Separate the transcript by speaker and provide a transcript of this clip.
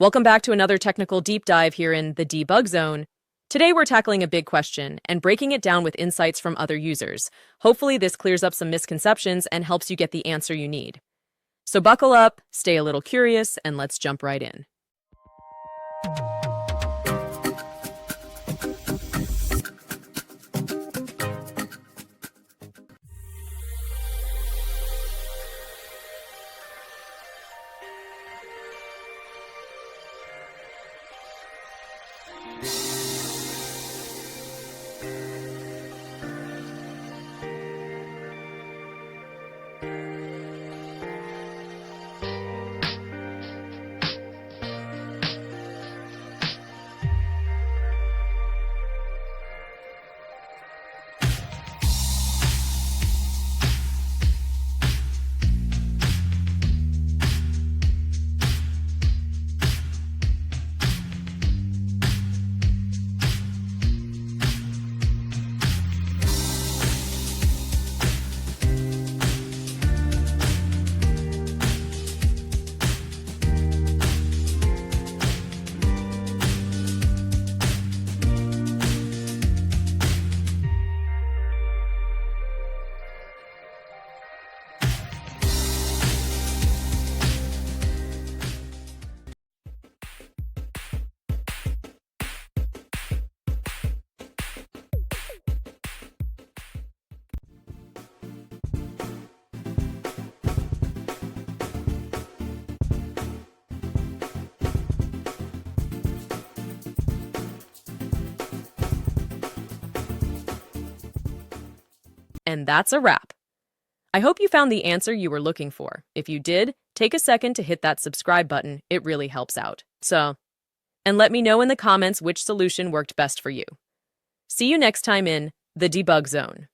Speaker 1: Welcome back to another technical deep dive here in the debug zone. Today we're tackling a big question and breaking it down with insights from other users. Hopefully this clears up some misconceptions and helps you get the answer you need. So buckle up, stay a little curious, and let's jump right in. And that's a wrap. I hope you found the answer you were looking for. If you did, take a second to hit that subscribe button. It really helps out. And let me know in the comments which solution worked best for you. See you next time in the debug zone.